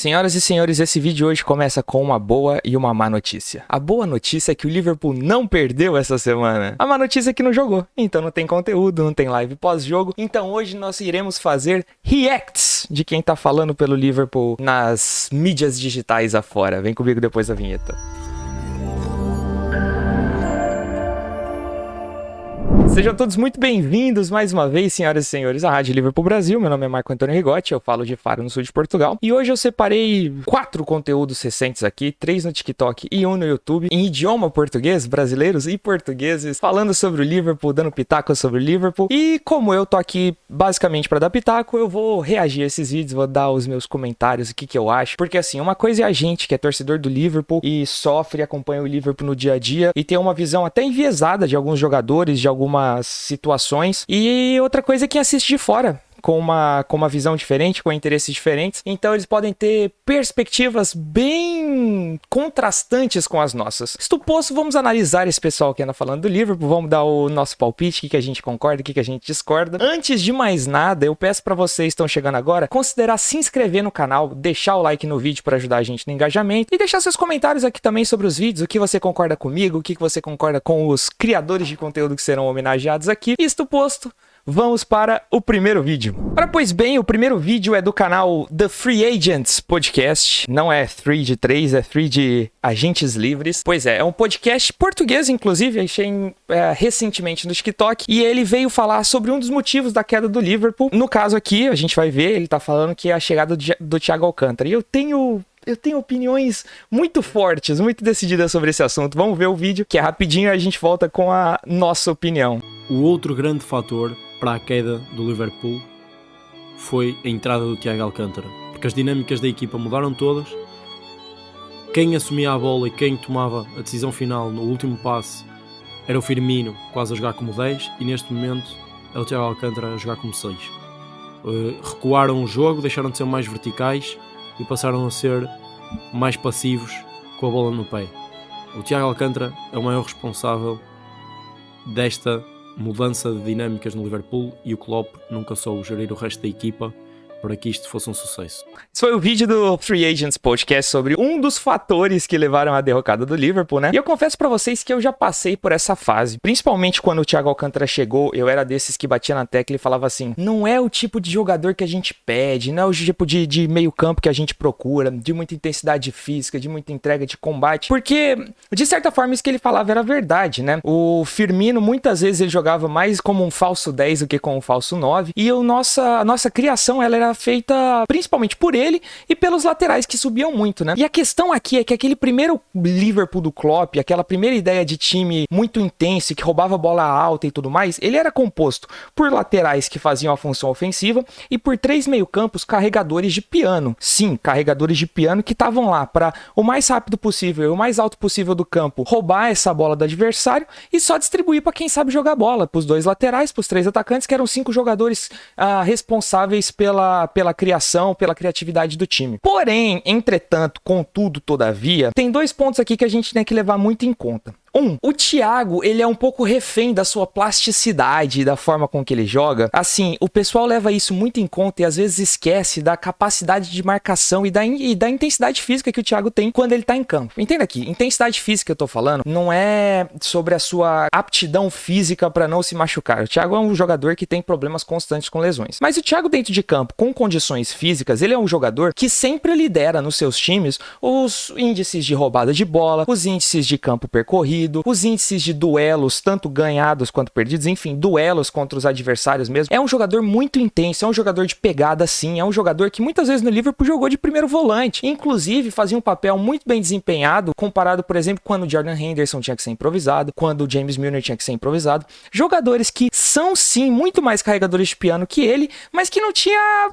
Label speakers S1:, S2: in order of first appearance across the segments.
S1: Senhoras e senhores, esse vídeo hoje começa com uma boa e uma má notícia. A boa notícia é que o Liverpool não perdeu essa semana. A má notícia é que não jogou, então não tem conteúdo, não tem live pós-jogo. Então hoje nós iremos fazer reacts de quem tá falando pelo Liverpool nas mídias digitais afora. Vem comigo depois da vinheta. Sejam todos muito bem-vindos mais uma vez, senhoras e senhores, à Rádio Liverpool Brasil. Meu nome é Marco Antônio Rigotti, eu falo de Faro, no sul de Portugal. E hoje eu separei 4 conteúdos recentes aqui, 3 no TikTok e 1 no YouTube, em idioma português, brasileiros e portugueses, falando sobre o Liverpool, dando pitaco sobre o Liverpool. E como eu tô aqui basicamente para dar pitaco, eu vou reagir a esses vídeos, vou dar os meus comentários, o que eu acho. Porque assim, uma coisa é a gente que é torcedor do Liverpool e sofre e acompanha o Liverpool no dia a dia e tem uma visão até enviesada de alguns jogadores, de algumas situações, e outra coisa é quem assiste de fora, com uma visão diferente, com interesses diferentes, então eles podem ter perspectivas bem contrastantes com as nossas. Isto posto, vamos analisar esse pessoal que anda falando do Liverpool, vamos dar o nosso palpite, o que a gente concorda, o que a gente discorda. Antes de mais nada, eu peço para vocês que estão chegando agora, considerar se inscrever no canal, deixar o like no vídeo para ajudar a gente no engajamento, e deixar seus comentários aqui também sobre os vídeos, o que você concorda comigo, o que você concorda com os criadores de conteúdo que serão homenageados aqui. Isto posto, vamos para o primeiro vídeo. Ora, pois bem, o primeiro vídeo é do canal The Free Agents Podcast. Não é 3 de 3, é 3 de Agentes Livres. Pois é um podcast português, inclusive, achei recentemente no TikTok. E ele veio falar sobre um dos motivos da queda do Liverpool. No caso aqui, a gente vai ver, ele tá falando que é a chegada do Thiago Alcântara. E eu tenho opiniões muito fortes, muito decididas sobre esse assunto. Vamos ver o vídeo, que é rapidinho e a gente volta com a nossa opinião.
S2: O outro grande fator para a queda do Liverpool foi a entrada do Thiago Alcântara, porque as dinâmicas da equipa mudaram todas. Quem assumia a bola e quem tomava a decisão final no último passe era o Firmino, quase a jogar como 10, e neste momento é o Thiago Alcântara a jogar como 6. Recuaram o jogo, deixaram de ser mais verticais e passaram a ser mais passivos com a bola no pé. O Thiago Alcântara é o maior responsável desta mudança de dinâmicas no Liverpool, e o Klopp nunca soube gerir o resto da equipa para que isto fosse um sucesso.
S1: Esse foi o vídeo do Free Agents Podcast sobre um dos fatores que levaram à derrocada do Liverpool, né? E eu confesso pra vocês que eu já passei por essa fase. Principalmente quando o Thiago Alcântara chegou, eu era desses que batia na tecla e falava assim: não é o tipo de jogador que a gente pede, não é o tipo de meio campo que a gente procura, de muita intensidade física, de muita entrega de combate. Porque, de certa forma, isso que ele falava era verdade, né? O Firmino, muitas vezes, ele jogava mais como um falso 10 do que como um falso 9. E a nossa criação, ela era feita principalmente por ele e pelos laterais que subiam muito, né? E a questão aqui é que aquele primeiro Liverpool do Klopp, aquela primeira ideia de time muito intenso, que roubava bola alta e tudo mais, ele era composto por laterais que faziam a função ofensiva e por 3 meio-campos carregadores de piano. Sim, carregadores de piano que estavam lá para o mais rápido possível e o mais alto possível do campo roubar essa bola do adversário e só distribuir para quem sabe jogar bola, para os 2 laterais, para os 3 atacantes, que eram 5 jogadores responsáveis pela criação, pela criatividade do time. Porém, entretanto, contudo, todavia, tem 2 pontos aqui que a gente tem que levar muito em conta. O Thiago, ele é um pouco refém da sua plasticidade e da forma com que ele joga. Assim, o pessoal leva isso muito em conta e às vezes esquece da capacidade de marcação e da intensidade física que o Thiago tem quando ele tá em campo. Entenda aqui, intensidade física que eu tô falando não é sobre a sua aptidão física para não se machucar. O Thiago é um jogador que tem problemas constantes com lesões. Mas o Thiago dentro de campo, com condições físicas, ele é um jogador que sempre lidera nos seus times os índices de roubada de bola, os índices de campo percorrido, os índices de duelos, tanto ganhados quanto perdidos, enfim, duelos contra os adversários mesmo. É um jogador muito intenso, é um jogador de pegada sim, é um jogador que muitas vezes no Liverpool jogou de primeiro volante, inclusive fazia um papel muito bem desempenhado, comparado, por exemplo, quando o Jordan Henderson tinha que ser improvisado, quando o James Milner tinha que ser improvisado. Jogadores que são sim muito mais carregadores de piano que ele, mas que não tinha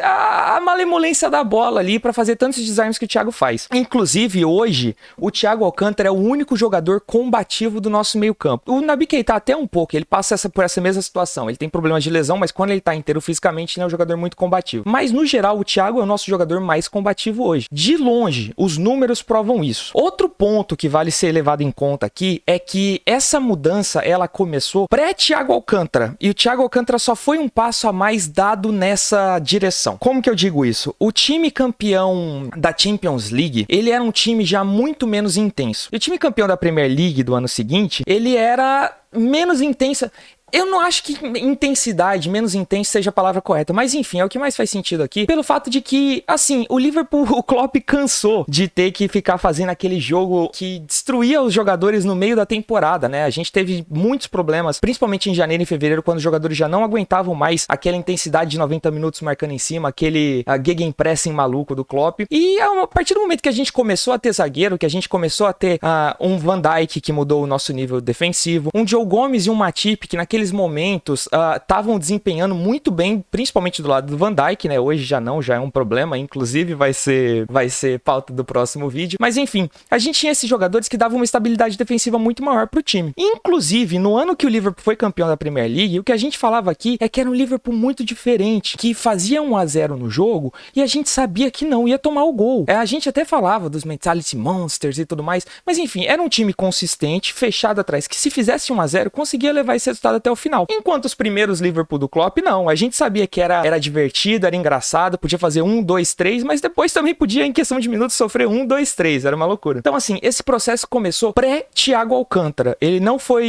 S1: a malemolência da bola ali para fazer tantos desarmes que o Thiago faz. Inclusive, hoje, o Thiago Alcântara é o único jogador combativo do nosso meio campo. O Naby Keita até um pouco, ele passa por essa mesma situação. Ele tem problemas de lesão, mas quando ele tá inteiro fisicamente, ele é um jogador muito combativo. Mas no geral, o Thiago é o nosso jogador mais combativo hoje. De longe, os números provam isso. Outro ponto que vale ser levado em conta aqui é que essa mudança, ela começou pré-Thiago Alcântara. E o Thiago Alcântara só foi um passo a mais dado nessa direção. Como que eu digo isso? O time campeão da Champions League, ele era um time já muito menos intenso. E o time campeão da Premier League do ano seguinte, ele era menos intensa. Eu não acho que intensidade, menos intenso seja a palavra correta, mas enfim, é o que mais faz sentido aqui, pelo fato de que, assim, o Liverpool, o Klopp cansou de ter que ficar fazendo aquele jogo que destruía os jogadores no meio da temporada, né? A gente teve muitos problemas, principalmente em janeiro e fevereiro, quando os jogadores já não aguentavam mais aquela intensidade de 90 minutos marcando em cima, aquele gegenpressing maluco do Klopp. E a partir do momento que a gente começou a ter zagueiro, que a gente começou a ter um Van Dijk que mudou o nosso nível defensivo, um Joe Gomes e um Matip que naqueles momentos estavam desempenhando muito bem, principalmente do lado do Van Dijk, né? Hoje já não, já é um problema, inclusive vai ser pauta do próximo vídeo. Mas enfim, a gente tinha esses jogadores que davam uma estabilidade defensiva muito maior pro time. Inclusive, no ano que o Liverpool foi campeão da Premier League, o que a gente falava aqui é que era um Liverpool muito diferente, que fazia 1-0 no jogo e a gente sabia que não ia tomar o gol. A gente até falava dos Mentality Monsters e tudo mais, mas enfim, era um time consistente, fechado atrás, que se fizesse 1-0, conseguia levar esse resultado até o final. Enquanto os primeiros Liverpool do Klopp, não. A gente sabia que era divertido, era engraçado, podia fazer 1, 2, 3, mas depois também podia, em questão de minutos, sofrer 1, 2, 3. Era uma loucura. Então, assim, esse processo começou pré-Thiago Alcântara.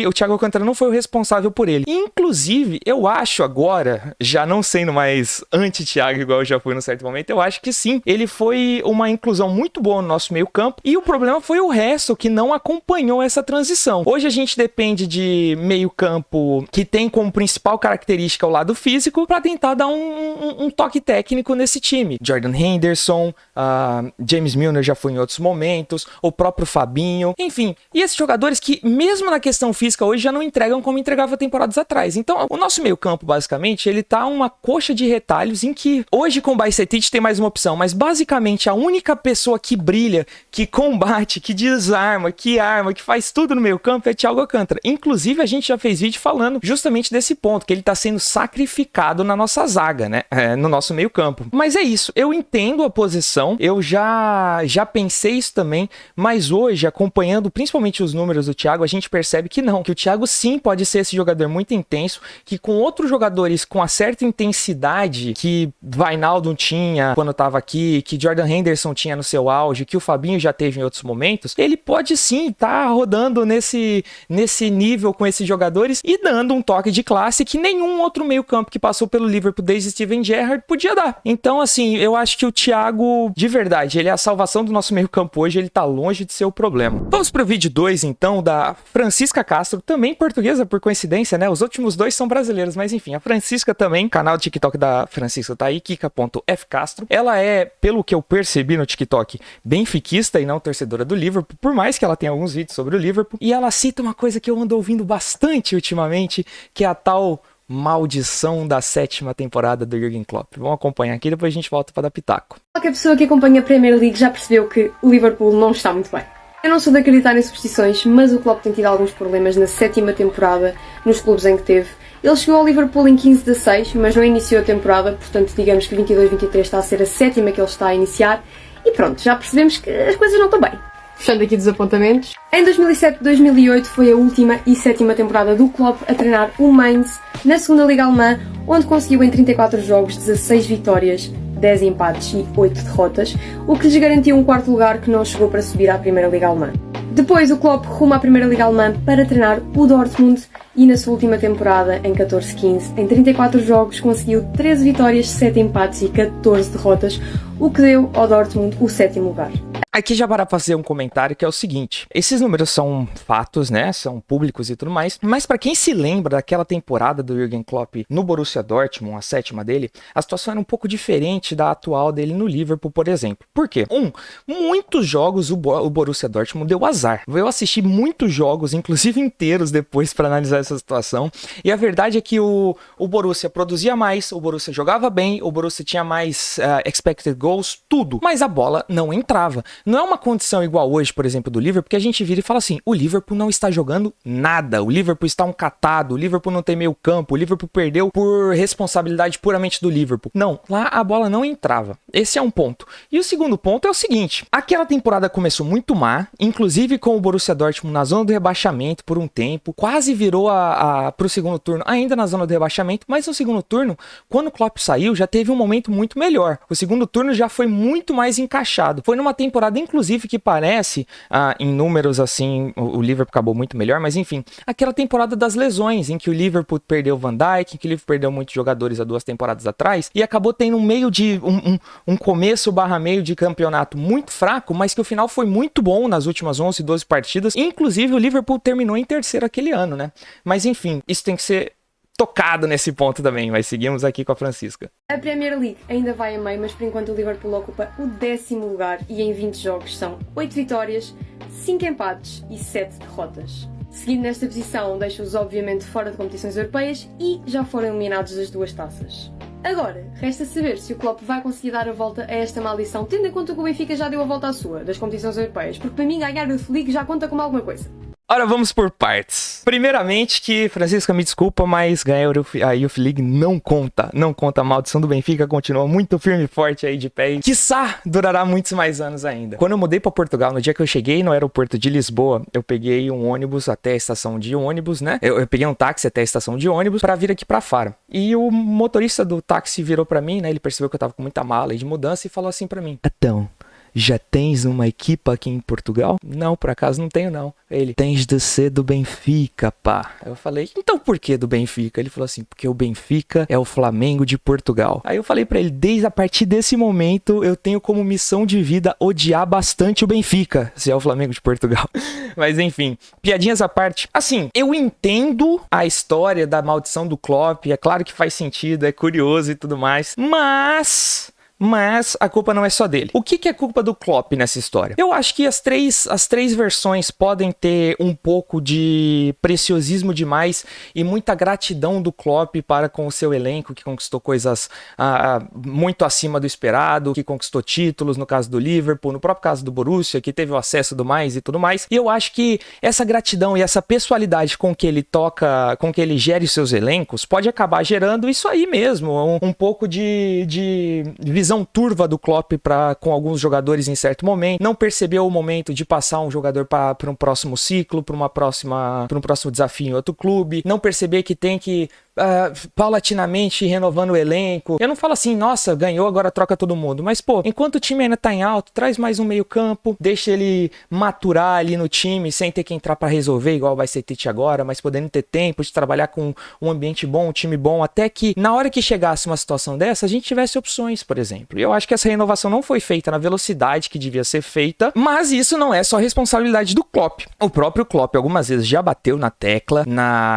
S1: O Thiago Alcântara não foi o responsável por ele. Inclusive, eu acho agora, já não sendo mais anti-Thiago, igual eu já fui num certo momento, eu acho que sim, ele foi uma inclusão muito boa no nosso meio campo, e o problema foi o resto, que não acompanhou essa transição. Hoje a gente depende de meio campo que tem como principal característica o lado físico para tentar dar um toque técnico nesse time. Jordan Henderson, James Milner já foi em outros momentos, o próprio Fabinho, enfim. E esses jogadores que, mesmo na questão física, hoje já não entregam como entregava temporadas atrás. Então, o nosso meio campo, basicamente, ele tá uma coxa de retalhos em que, hoje com o Bajcetic tem mais uma opção, mas basicamente a única pessoa que brilha, que combate, que desarma, que arma, que faz tudo no meio campo é Thiago Alcântara. Inclusive, a gente já fez vídeo falando justamente desse ponto, que ele tá sendo sacrificado na nossa zaga, né? No nosso meio campo. Mas é isso, eu entendo a posição, eu já pensei isso também, mas hoje, acompanhando principalmente os números do Thiago, a gente percebe que não, que o Thiago sim pode ser esse jogador muito intenso, que com outros jogadores com a certa intensidade que Wijnaldum tinha quando tava aqui, que Jordan Henderson tinha no seu auge, que o Fabinho já teve em outros momentos, ele pode sim estar rodando nesse nível com esses jogadores e dando um toque de classe que nenhum outro meio campo que passou pelo Liverpool desde Steven Gerrard podia dar. Então, assim, eu acho que o Thiago, de verdade, ele é a salvação do nosso meio campo hoje, ele tá longe de ser o problema. Vamos pro vídeo 2, então, da Francisca Castro, também portuguesa, por coincidência, né? Os últimos dois são brasileiros, mas enfim, a Francisca também, canal de TikTok da Francisca tá aí, kika.fcastro. Ela é, pelo que eu percebi no TikTok, benfiquista e não torcedora do Liverpool, por mais que ela tenha alguns vídeos sobre o Liverpool, e ela cita uma coisa que eu ando ouvindo bastante ultimamente, que é a tal maldição da 7ª temporada do Jürgen Klopp. Vamos acompanhar aqui, depois a gente volta para dar pitaco.
S3: Qualquer pessoa que acompanha a Premier League já percebeu que o Liverpool não está muito bem. Eu não sou de acreditar em superstições, mas o Klopp tem tido alguns problemas na 7ª temporada, nos clubes em que teve. Ele chegou ao Liverpool em 15-16, mas não iniciou a temporada, portanto digamos que 22-23 está a ser a 7ª que ele está a iniciar. E pronto, já percebemos que as coisas não estão bem. Fechando aqui dos apontamentos. Em 2007-2008 foi a última e 7ª temporada do Klopp a treinar o Mainz na 2ª Liga Alemã, onde conseguiu em 34 jogos 16 vitórias, 10 empates e 8 derrotas, o que lhes garantiu um 4º lugar que não chegou para subir à Primeira Liga Alemã. Depois o Klopp rumo à Primeira Liga Alemã para treinar o Dortmund e na sua última temporada, em 14-15, em 34 jogos conseguiu 13 vitórias, 7 empates e 14 derrotas, o que deu ao Dortmund o 7º lugar.
S1: Aqui já para fazer um comentário que é o seguinte, esses números são fatos, né, são públicos e tudo mais, mas para quem se lembra daquela temporada do Jürgen Klopp no Borussia Dortmund, a 7ª dele, a situação era um pouco diferente da atual dele no Liverpool, por exemplo. Por quê? Muitos jogos o Borussia Dortmund deu azar. Eu assisti muitos jogos, inclusive inteiros depois para analisar essa situação, e a verdade é que o Borussia produzia mais, o Borussia jogava bem, o Borussia tinha mais expected goals, tudo, mas a bola não entrava. Não é uma condição igual hoje, por exemplo, do Liverpool, porque a gente vira e fala assim, o Liverpool não está jogando nada, o Liverpool está um catado, o Liverpool não tem meio campo, o Liverpool perdeu por responsabilidade puramente do Liverpool. Não, lá a bola não entrava. Esse é um ponto. E o segundo ponto é o seguinte, aquela temporada começou muito má, inclusive com o Borussia Dortmund na zona do rebaixamento por um tempo, quase virou pro segundo turno ainda na zona do rebaixamento, mas no segundo turno, quando o Klopp saiu, já teve um momento muito melhor. O segundo turno já foi muito mais encaixado. Foi numa temporada, inclusive, que parece, em números assim, o Liverpool acabou muito melhor, mas enfim, aquela temporada das lesões, em que o Liverpool perdeu o Van Dijk, em que o Liverpool perdeu muitos jogadores há 2 temporadas atrás, e acabou tendo um começo barra meio de campeonato muito fraco, mas que o final foi muito bom nas últimas 11, 12 partidas. Inclusive, o Liverpool terminou em terceiro aquele ano, né? Mas enfim, isso tem que ser tocado nesse ponto também, mas seguimos aqui com a Francisca.
S3: A Premier League ainda vai a meio, mas por enquanto o Liverpool ocupa o 10º lugar e em 20 jogos são 8 vitórias, 5 empates e 7 derrotas. Seguindo nesta posição, deixa-os obviamente fora de competições europeias e já foram eliminados das 2 taças. Agora, resta saber se o Klopp vai conseguir dar a volta a esta maldição, tendo em conta que o Benfica já deu a volta à sua, das competições europeias, porque para mim ganhar o Youth League já conta como alguma coisa.
S1: Ora, vamos por partes. Primeiramente que, Francisca, me desculpa, mas ganhar a Youth League não conta. Não conta, a maldição do Benfica continua muito firme e forte aí de pé. E, quiçá, durará muitos mais anos ainda. Quando eu mudei para Portugal, no dia que eu cheguei no aeroporto de Lisboa, eu peguei um ônibus até a estação de ônibus, né? Eu peguei um táxi até a estação de ônibus para vir aqui para Faro. E o motorista do táxi virou para mim, né? Ele percebeu que eu tava com muita mala de mudança e falou assim para mim: Então, já tens uma equipa aqui em Portugal? Não, por acaso não tenho não. Ele: tens de ser do Benfica, pá. Eu falei: então por que do Benfica? Ele falou assim: porque o Benfica é o Flamengo de Portugal. Aí eu falei pra ele: desde a partir desse momento eu tenho como missão de vida odiar bastante o Benfica, se é o Flamengo de Portugal. Mas enfim, piadinhas à parte. Assim, eu entendo a história da maldição do Klopp, é claro que faz sentido, é curioso e tudo mais, mas a culpa não é só dele. O que é culpa do Klopp nessa história? Eu acho que as três versões podem ter um pouco de preciosismo demais e muita gratidão do Klopp para com o seu elenco, que conquistou coisas muito acima do esperado, que conquistou títulos, no caso do Liverpool, no próprio caso do Borussia, que teve o acesso do mais e tudo mais. E eu acho que essa gratidão e essa pessoalidade com que ele toca, com que ele gere seus elencos, pode acabar gerando isso aí mesmo, um pouco de visão turva do Klopp com alguns jogadores em certo momento, não percebeu o momento de passar um jogador para um próximo ciclo, para um próximo desafio em outro clube, não perceber que tem que paulatinamente renovando o elenco. Eu não falo assim, nossa, ganhou, agora troca todo mundo, mas pô, enquanto o time ainda tá em alto, traz mais um meio campo, deixa ele maturar ali no time, sem ter que entrar para resolver, igual vai ser Tite agora, mas podendo ter tempo de trabalhar com um ambiente bom, um time bom, até que na hora que chegasse uma situação dessa, a gente tivesse opções, por exemplo. E eu acho que essa renovação não foi feita na velocidade que devia ser feita, mas isso não é só responsabilidade do Klopp. O próprio Klopp algumas vezes já bateu na tecla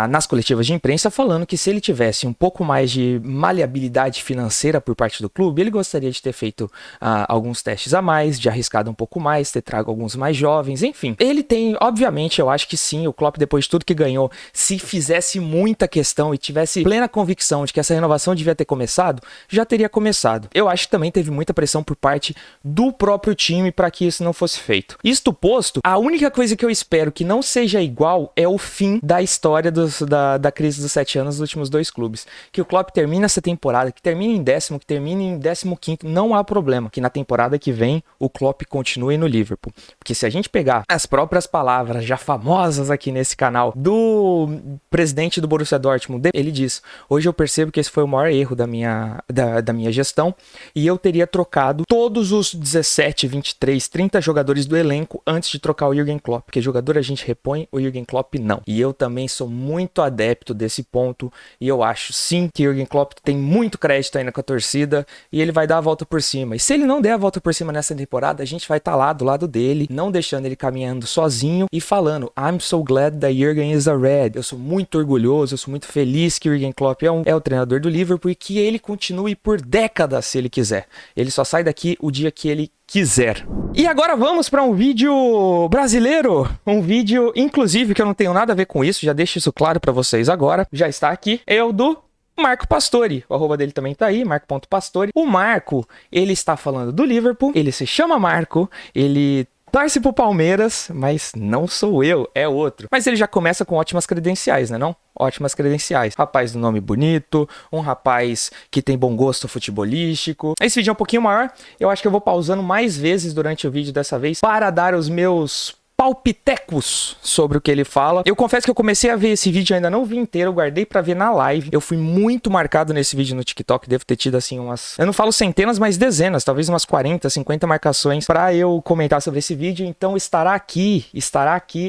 S1: nas coletivas de imprensa, falando que se ele tivesse um pouco mais de maleabilidade financeira por parte do clube, ele gostaria de ter feito alguns testes a mais, de arriscado um pouco mais, ter trago alguns mais jovens, enfim. Ele tem, obviamente, eu acho que sim, o Klopp, depois de tudo que ganhou, se fizesse muita questão e tivesse plena convicção de que essa renovação devia ter começado, já teria começado. Eu acho que também teve muita pressão por parte do próprio time para que isso não fosse feito. Isto posto, a única coisa que eu espero que não seja igual é o fim da história da crise dos 7 anos dos últimos 2 clubes. Que o Klopp termine essa temporada, que termine em 10º, que termine em 15º, não há problema. Que na temporada que vem o Klopp continue no Liverpool. Porque se a gente pegar as próprias palavras já famosas aqui nesse canal do presidente do Borussia Dortmund, ele diz: hoje eu percebo que esse foi o maior erro da minha gestão e eu teria trocado todos os 17, 23, 30 jogadores do elenco antes de trocar o Jürgen Klopp, porque jogador a gente repõe, o Jürgen Klopp não. E eu também sou muito adepto desse ponto e eu acho sim que o Jürgen Klopp tem muito crédito ainda com a torcida e ele vai dar a volta por cima. E se ele não der a volta por cima nessa temporada, a gente vai estar lá do lado dele, não deixando ele caminhando sozinho e falando: I'm so glad that Jürgen is a Red. Eu sou muito orgulhoso, eu sou muito feliz que o Jürgen Klopp é o treinador do Liverpool e que ele continue por décadas se ele quiser. Ele só sai daqui o dia que ele quiser. E agora vamos para um vídeo brasileiro, um vídeo inclusive que eu não tenho nada a ver com isso, já deixo isso claro para vocês agora, já está aqui, é o do Marco Pastore. O arroba dele também tá aí, Marco.Pastore. O Marco, ele está falando do Liverpool, ele se chama Marco, ele torce pro Palmeiras, mas não sou eu, é outro. Mas ele já começa com ótimas credenciais, né não? Ótimas credenciais. Rapaz do nome bonito, um rapaz que tem bom gosto futebolístico. Esse vídeo é um pouquinho maior, eu acho que eu vou pausando mais vezes durante o vídeo dessa vez para dar os meus palpitecos sobre o que ele fala. Eu confesso que eu comecei a ver esse vídeo, ainda não vi inteiro, eu guardei pra ver na live. Eu fui muito marcado nesse vídeo no TikTok, devo ter tido assim umas... Eu não falo centenas, mas dezenas, talvez umas 40, 50 marcações pra eu comentar sobre esse vídeo. Então estará aqui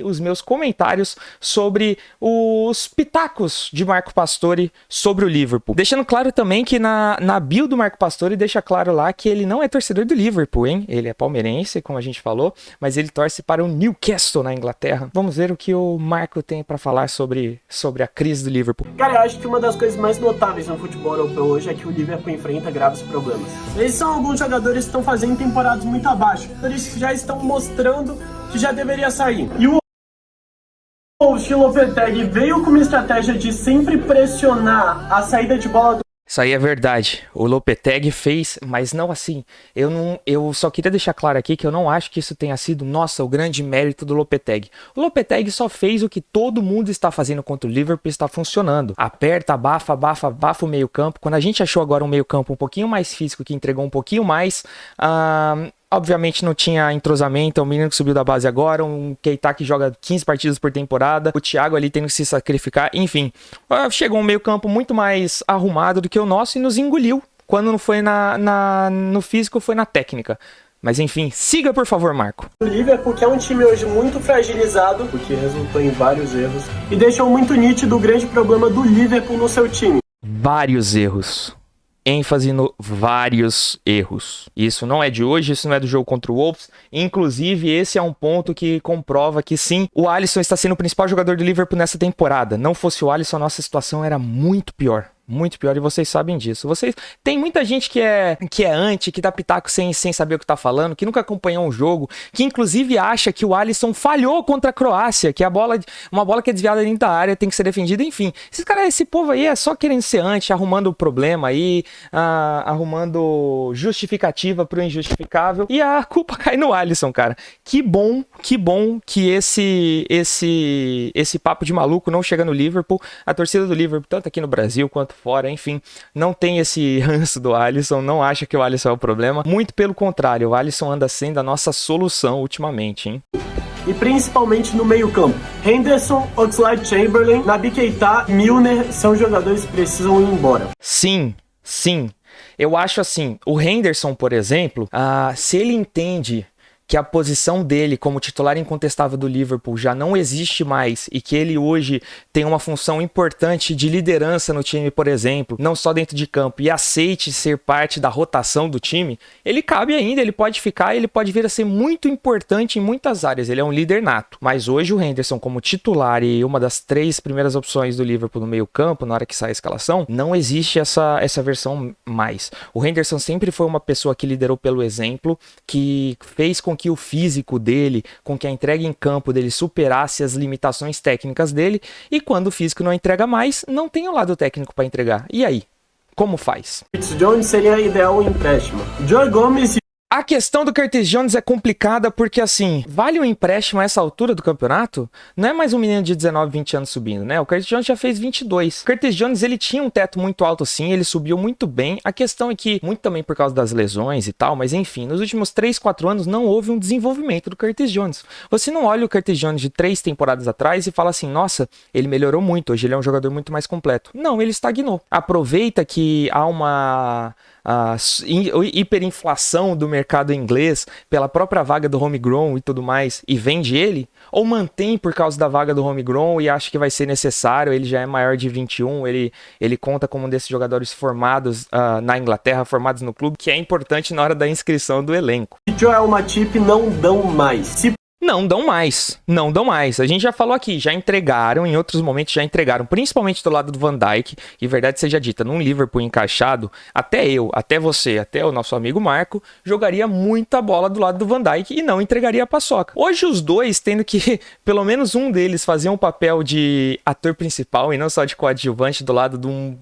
S1: os meus comentários sobre os pitacos de Marco Pastore sobre o Liverpool. Deixando claro também que na bio do Marco Pastore deixa claro lá que ele não é torcedor do Liverpool, hein? Ele é palmeirense, como a gente falou, mas ele torce para o Newcastle na Inglaterra. Vamos ver o que o Marco tem para falar sobre a crise do Liverpool.
S4: Cara, eu acho que uma das coisas mais notáveis no futebol europeu hoje é que o Liverpool enfrenta graves problemas. Eles são alguns jogadores que estão fazendo temporadas muito abaixo. Eles já estão mostrando que já deveria sair. E o Lopetegui veio com uma estratégia de sempre pressionar a saída de bola do...
S1: Isso aí é verdade. O Lopetegui fez, mas não assim. Eu só queria deixar claro aqui que eu não acho que isso tenha sido, nossa, o grande mérito do Lopetegui. O Lopetegui só fez o que todo mundo está fazendo contra o Liverpool, está funcionando. Aperta, abafa o meio campo. Quando a gente achou agora um meio campo um pouquinho mais físico, que entregou um pouquinho mais... Obviamente não tinha entrosamento, o menino que subiu da base agora, um Keita que joga 15 partidas por temporada, o Thiago ali tendo que se sacrificar, enfim. Chegou um meio campo muito mais arrumado do que o nosso e nos engoliu. Quando não foi no físico, foi na técnica. Mas enfim, siga por favor, Marco.
S4: O Liverpool, que é um time hoje muito fragilizado, porque resultou em vários erros, e deixou muito nítido o grande problema do Liverpool no seu time.
S1: Vários erros. ênfase no vários erros. Isso não é de hoje, isso não é do jogo contra o Wolves. Inclusive, esse é um ponto que comprova que sim, o Alisson está sendo o principal jogador do Liverpool nessa temporada. Não fosse o Alisson, a nossa situação era muito pior. Muito pior, e vocês sabem disso. Tem muita gente que é anti, que dá pitaco sem saber o que tá falando, que nunca acompanhou um jogo, que inclusive acha que o Alisson falhou contra a Croácia, que uma bola que é desviada dentro da área tem que ser defendida, enfim. Esse povo aí é só querendo ser anti, arrumando problema aí, arrumando justificativa pro injustificável, e a culpa cai no Alisson, cara. Que bom que esse papo de maluco não chega no Liverpool. A torcida do Liverpool, tanto aqui no Brasil quanto fora, enfim, não tem esse ranço do Alisson, não acha que o Alisson é o problema, muito pelo contrário, o Alisson anda sendo a nossa solução ultimamente, hein?
S4: E principalmente no meio campo. Henderson, Oxlade-Chamberlain, Naby Keita, Milner são jogadores que precisam ir embora.
S1: Sim. Eu acho assim, o Henderson, por exemplo, se ele entende que a posição dele como titular incontestável do Liverpool já não existe mais e que ele hoje tem uma função importante de liderança no time, por exemplo, não só dentro de campo, e aceite ser parte da rotação do time, ele cabe ainda, ele pode ficar, ele pode vir a ser muito importante em muitas áreas, ele é um líder nato. Mas hoje o Henderson como titular e uma das 3 primeiras opções do Liverpool no meio campo, na hora que sai a escalação, não existe essa versão mais. O Henderson sempre foi uma pessoa que liderou pelo exemplo, que fez com que o físico dele, com que a entrega em campo dele superasse as limitações técnicas dele, e quando o físico não entrega mais, não tem o lado técnico para entregar. E aí? Como faz?
S4: Curtis Jones seria ideal em empréstimo. Joe Gomes...
S1: A questão do Curtis Jones é complicada porque, assim, vale um empréstimo a essa altura do campeonato? Não é mais um menino de 19, 20 anos subindo, né? O Curtis Jones já fez 22. O Curtis Jones, ele tinha um teto muito alto, sim, ele subiu muito bem. A questão é que, muito também por causa das lesões e tal, mas enfim, nos últimos 3, 4 anos não houve um desenvolvimento do Curtis Jones. Você não olha o Curtis Jones de 3 temporadas atrás e fala assim, nossa, ele melhorou muito, hoje ele é um jogador muito mais completo. Não, ele estagnou. Aproveita que há uma... a hiperinflação do mercado inglês pela própria vaga do homegrown e tudo mais, e vende ele, ou mantém por causa da vaga do homegrown e acha que vai ser necessário, ele já é maior de 21, ele conta como um desses jogadores formados na Inglaterra, formados no clube, que é importante na hora da inscrição do elenco.
S4: Joel Matip não dão mais.
S1: Não dão mais. A gente já falou aqui, já entregaram, em outros momentos já entregaram, principalmente do lado do Van Dijk, e verdade seja dita, num Liverpool encaixado, até eu, até você, até o nosso amigo Marco, jogaria muita bola do lado do Van Dijk e não entregaria a paçoca. Hoje os dois, tendo que pelo menos um deles fazer um papel de ator principal e não só de coadjuvante do lado de um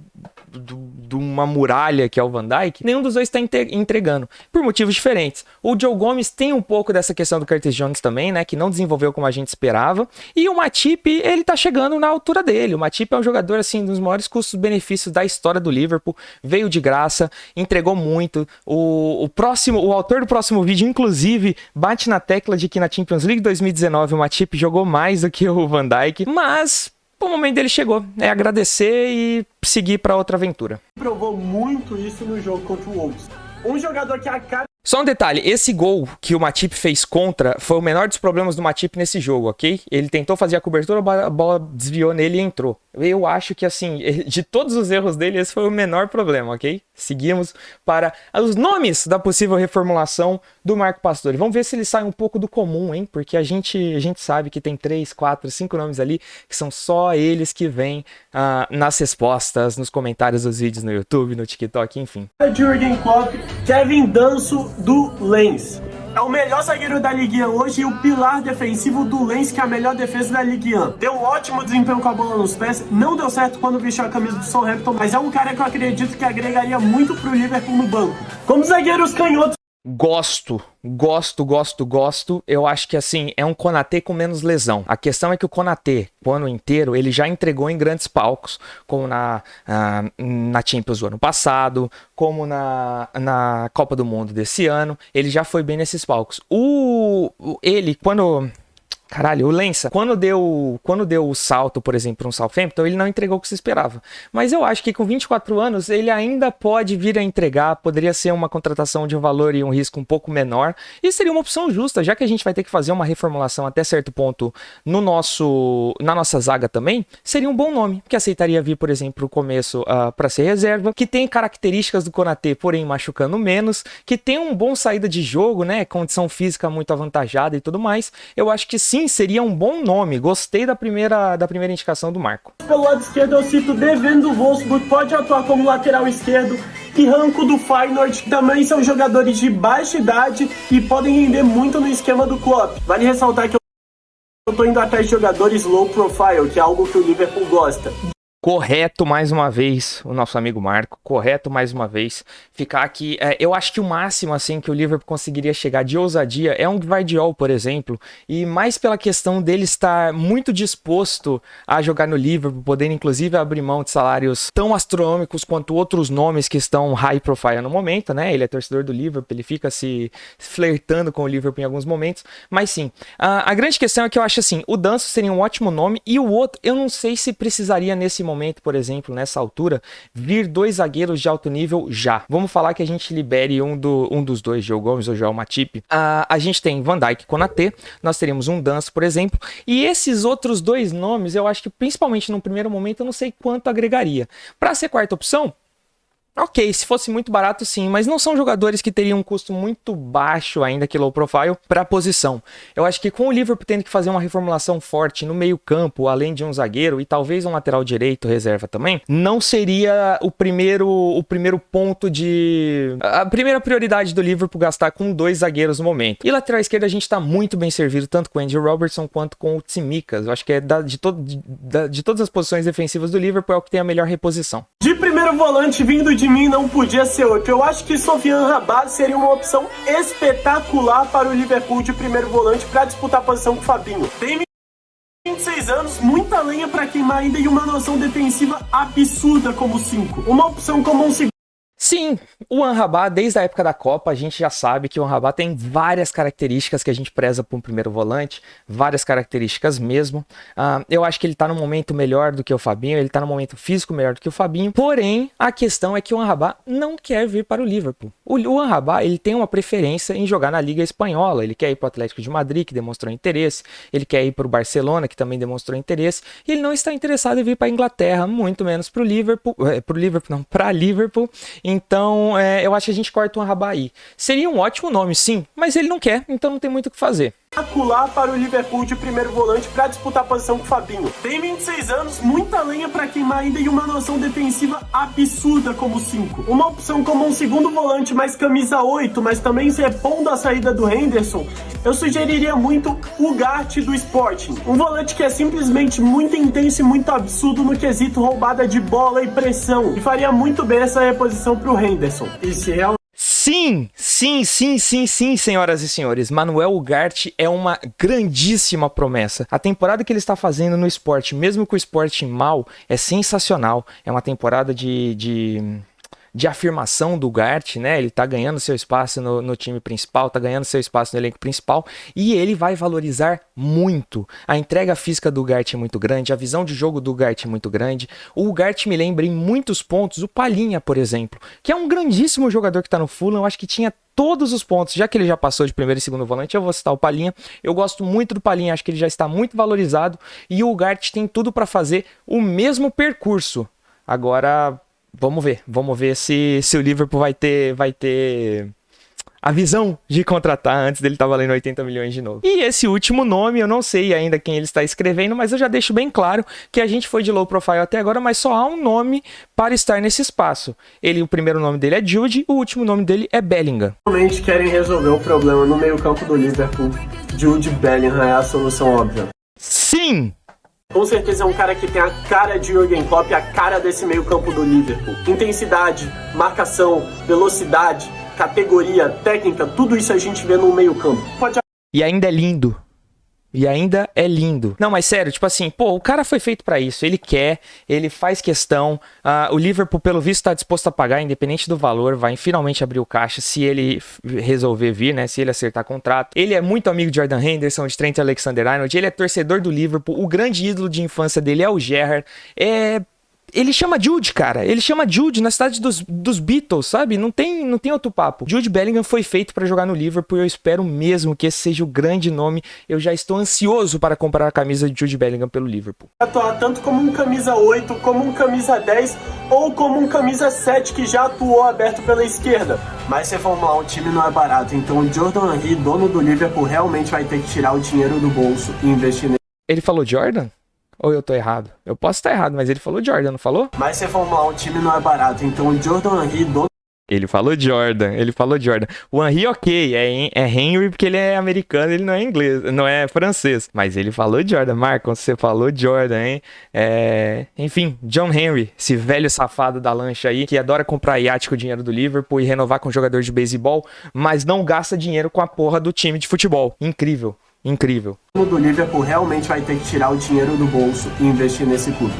S1: de uma muralha que é o Van Dijk, nenhum dos dois está entregando, por motivos diferentes. O Joe Gomes tem um pouco dessa questão do Curtis Jones também, né, que não desenvolveu como a gente esperava, e o Matip, ele tá chegando na altura dele. O Matip é um jogador, assim, dos maiores custos-benefícios da história do Liverpool, veio de graça, entregou muito. O autor do próximo vídeo, inclusive, bate na tecla de que na Champions League 2019 o Matip jogou mais do que o Van Dijk, mas o momento dele chegou, é agradecer e seguir para outra aventura.
S4: Provou muito isso no jogo contra o Wolves. Um jogador que a cara...
S1: Só um detalhe, esse gol que o Matip fez contra foi o menor dos problemas do Matip nesse jogo, ok? Ele tentou fazer a cobertura, a bola desviou nele e entrou. Eu acho que, assim, de todos os erros dele, esse foi o menor problema, ok? Seguimos para os nomes da possível reformulação do Marco Pastore. Vamos ver se ele sai um pouco do comum, hein? Porque a gente sabe que tem 3, 4, 5 nomes ali que são só eles que vêm nas respostas, nos comentários dos vídeos no YouTube, no TikTok, enfim.
S4: Jürgen Klopp, Kevin Danso do Lens. É o melhor zagueiro da Ligue 1 hoje e o pilar defensivo do Lens, que é a melhor defesa da Ligue 1. Tem um ótimo desempenho com a bola nos pés, não deu certo quando vestiu a camisa do Southampton, mas é um cara que eu acredito que agregaria muito pro Liverpool no banco. Como zagueiros canhotos,
S1: Gosto. Eu acho que, assim, é um Konaté com menos lesão. A questão é que o Konaté, o ano inteiro, ele já entregou em grandes palcos, como na Champions do ano passado, como na Copa do Mundo desse ano. Ele já foi bem nesses palcos. O Lença, quando deu o salto, por exemplo, um Southampton, ele não entregou o que se esperava. Mas eu acho que com 24 anos, ele ainda pode vir a entregar, poderia ser uma contratação de um valor e um risco um pouco menor, e seria uma opção justa, já que a gente vai ter que fazer uma reformulação até certo ponto na nossa zaga também, seria um bom nome, que aceitaria vir, por exemplo, no começo para ser reserva, que tem características do Konaté, porém machucando menos, que tem um bom saída de jogo, né, condição física muito avantajada e tudo mais. Eu acho que sim, seria um bom nome. Gostei da primeira indicação do Marco.
S4: Pelo lado esquerdo eu cito Devin do Wolfsburg, pode atuar como lateral esquerdo, e Ranko do Feyenoord, que também são jogadores de baixa idade e podem render muito no esquema do Klopp. Vale ressaltar que eu tô indo atrás de jogadores low profile, que é algo que o Liverpool gosta.
S1: Correto mais uma vez, o nosso amigo Marco, correto mais uma vez, ficar aqui, eu acho que o máximo assim que o Liverpool conseguiria chegar de ousadia é um Gvardiol, por exemplo, e mais pela questão dele estar muito disposto a jogar no Liverpool, podendo inclusive abrir mão de salários tão astronômicos quanto outros nomes que estão high profile no momento, né, ele é torcedor do Liverpool, ele fica se flertando com o Liverpool em alguns momentos, mas sim, a grande questão é que eu acho assim, o Danso seria um ótimo nome, e o outro, eu não sei se precisaria nesse momento, por exemplo, nessa altura, vir 2 zagueiros de alto nível já. Vamos falar que a gente libere um dos dois, Joe Gomes ou Joel Matip. A gente tem Van Dijk e Konaté, nós teríamos um Danso, por exemplo, e esses outros 2 nomes, eu acho que principalmente no primeiro momento, eu não sei quanto agregaria. Para ser quarta opção, ok, se fosse muito barato sim, mas não são jogadores que teriam um custo muito baixo ainda que low profile para a posição. Eu acho que com o Liverpool tendo que fazer uma reformulação forte no meio campo, além de um zagueiro e talvez um lateral direito reserva também, não seria o primeiro ponto de... a primeira prioridade do Liverpool gastar com 2 zagueiros no momento. E lateral esquerda a gente está muito bem servido, tanto com o Andy Robertson quanto com o Tsimikas. Eu acho que de todas as posições defensivas do Liverpool é o que tem a melhor reposição.
S4: De primeiro volante vindo de mim não podia ser outro. Eu acho que Sofiane Rabat seria uma opção espetacular para o Liverpool de primeiro volante para disputar a posição com o Fabinho. Tem 26 anos, muita lenha para queimar ainda e uma noção defensiva absurda como 5. Uma opção como um segundo.
S1: Sim, o Amrabat, desde a época da Copa, a gente já sabe que o Amrabat tem várias características que a gente preza para um primeiro volante, várias características mesmo. Eu acho que ele tá num momento melhor do que o Fabinho, ele tá num momento físico melhor do que o Fabinho, porém, a questão é que o Amrabat não quer vir para o Liverpool. O Amrabat, ele tem uma preferência em jogar na Liga Espanhola, ele quer ir para o Atlético de Madrid, que demonstrou interesse, ele quer ir para o Barcelona, que também demonstrou interesse, e ele não está interessado em vir para a Inglaterra, muito menos para o Liverpool, para Liverpool. Então, eu acho que a gente corta o Amrabat aí. Seria um ótimo nome, sim, mas ele não quer, então não tem muito o que fazer.
S4: espetacular para o Liverpool de primeiro volante para disputar a posição com o Fabinho. Tem 26 anos, muita lenha para queimar ainda e uma noção defensiva absurda como 5. Uma opção como um segundo volante mais camisa 8, mas também se repondo a saída do Henderson, eu sugeriria muito o Gart do Sporting. Um volante que é simplesmente muito intenso e muito absurdo no quesito roubada de bola e pressão. E faria muito bem essa reposição para o Henderson. E se realmente...
S1: Sim, senhoras e senhores. Manuel Ugarte é uma grandíssima promessa. A temporada que ele está fazendo no Sport, mesmo com o Sport mal, é sensacional. É uma temporada de afirmação do Ugarte, né? Ele tá ganhando seu espaço no time principal, tá ganhando seu espaço no elenco principal e ele vai valorizar muito. A entrega física do Ugarte é muito grande, a visão de jogo do Ugarte é muito grande. O Ugarte me lembra em muitos pontos o Palhinha, por exemplo, que é um grandíssimo jogador que tá no Fulham. Eu acho que tinha todos os pontos, já que ele já passou de primeiro e segundo volante, eu vou citar o Palhinha. Eu gosto muito do Palhinha, acho que ele já está muito valorizado e o Ugarte tem tudo para fazer o mesmo percurso. Agora... Vamos ver se o Liverpool vai ter a visão de contratar antes dele estar valendo 80 milhões de novo. E esse último nome, eu não sei ainda quem ele está escrevendo, mas eu já deixo bem claro que a gente foi de low profile até agora, mas só há um nome para estar nesse espaço. O primeiro nome dele é Jude, o último nome dele é Bellingham.
S4: Realmente querem resolver o problema no meio campo do Liverpool. Jude Bellingham é a solução óbvia.
S1: Sim!
S4: Com certeza é um cara que tem a cara de Jürgen Klopp, a cara desse meio campo do Liverpool. Intensidade, marcação, velocidade, categoria, técnica, tudo isso a gente vê no meio campo.
S1: E ainda é lindo. Não, mas sério, tipo assim, o cara foi feito pra isso. Ele quer, ele faz questão. O Liverpool, pelo visto, tá disposto a pagar, independente do valor. Vai finalmente abrir o caixa se ele resolver vir, né? Se ele acertar contrato. Ele é muito amigo de Jordan Henderson, de Trent Alexander-Arnold. Ele é torcedor do Liverpool. O grande ídolo de infância dele é o Gerrard. Ele chama Jude, cara. Ele chama Jude na cidade dos Beatles, sabe? Não tem outro papo. Jude Bellingham foi feito pra jogar no Liverpool e eu espero mesmo que esse seja o grande nome. Eu já estou ansioso para comprar a camisa de Jude Bellingham pelo Liverpool.
S4: Atuar tanto como um camisa 8, como um camisa 10 ou como um camisa 7 que já atuou aberto pela esquerda. Mas se for lá, o time não é barato. Então o Jordan Henry, dono do Liverpool, realmente vai ter que tirar o dinheiro do bolso e investir nele.
S1: Ele falou Jordan? Ou eu tô errado? Eu posso estar errado, mas ele falou Jordan, não falou?
S4: Mas se for lá, o time não é barato. Então o Jordan Henry, dono...
S1: Ele falou Jordan. O Henry, ok, é Henry porque ele é americano, ele não é inglês, não é francês. Mas ele falou Jordan. Marcos, você falou Jordan, hein? Enfim, John Henry, esse velho safado da lancha aí, que adora comprar iate com o dinheiro do Liverpool e renovar com jogador de beisebol, mas não gasta dinheiro com a porra do time de futebol. Incrível.
S4: O do Liverpool realmente vai ter que tirar o dinheiro do bolso e investir nesse clube.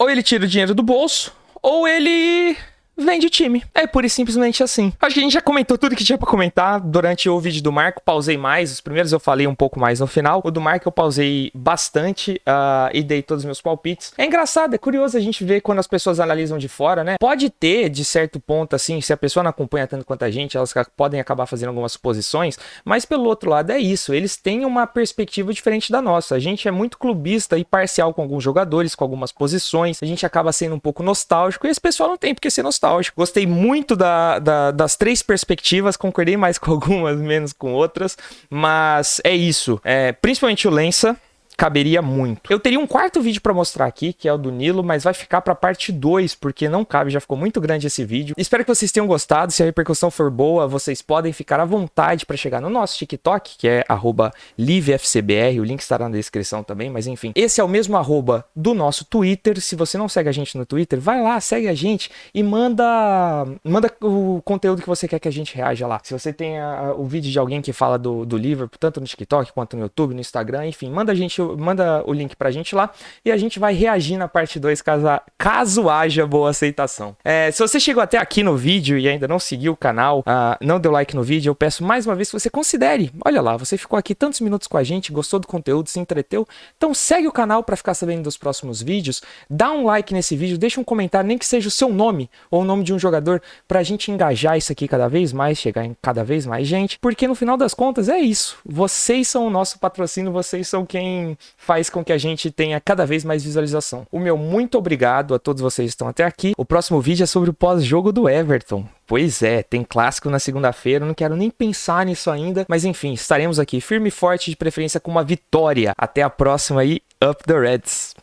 S1: Ou ele tira o dinheiro do bolso, ou ele vende o time. É pura e simplesmente assim. Acho que a gente já comentou tudo que tinha pra comentar durante o vídeo do Marco. Pausei mais. Os primeiros eu falei um pouco mais no final. O do Marco eu pausei bastante e dei todos os meus palpites. É engraçado, é curioso a gente ver quando as pessoas analisam de fora, né? Pode ter, de certo ponto, assim, se a pessoa não acompanha tanto quanto a gente, elas podem acabar fazendo algumas suposições. Mas pelo outro lado é isso. Eles têm uma perspectiva diferente da nossa. A gente é muito clubista e parcial com alguns jogadores, com algumas posições. A gente acaba sendo um pouco nostálgico e esse pessoal não tem porque ser nostálgico. Gostei muito das três perspectivas, concordei mais com algumas, menos com outras, mas é isso. Principalmente o Lença caberia muito. Eu teria um quarto vídeo pra mostrar aqui, que é o do Nilo, mas vai ficar pra parte 2, porque não cabe, já ficou muito grande esse vídeo. Espero que vocês tenham gostado, se a repercussão for boa, vocês podem ficar à vontade pra chegar no nosso TikTok, que é @livefcbr, o link estará na descrição também, mas enfim. Esse é o mesmo arroba do nosso Twitter. Se você não segue a gente no Twitter, vai lá, segue a gente e manda o conteúdo que você quer que a gente reaja lá. Se você tem o vídeo de alguém que fala do Liverpool, tanto no TikTok quanto no YouTube, no Instagram, enfim, manda o link pra gente lá e a gente vai reagir na parte 2 caso haja boa aceitação. Se você chegou até aqui no vídeo e ainda não seguiu o canal, não deu like no vídeo, eu peço mais uma vez que você considere. Olha lá, você ficou aqui tantos minutos com a gente, gostou do conteúdo, se entreteu, então segue o canal pra ficar sabendo dos próximos vídeos, dá um like nesse vídeo, deixa um comentário, nem que seja o seu nome ou o nome de um jogador, pra gente engajar isso aqui cada vez mais, chegar em cada vez mais gente, porque no final das contas é isso, vocês são o nosso patrocínio, vocês são quem faz com que a gente tenha cada vez mais visualização. O meu muito obrigado a todos vocês que estão até aqui. O próximo vídeo é sobre o pós-jogo do Everton. Pois é, tem clássico na segunda-feira, não quero nem pensar nisso ainda, mas enfim, estaremos aqui firme e forte, de preferência com uma vitória. Até a próxima aí, Up the Reds!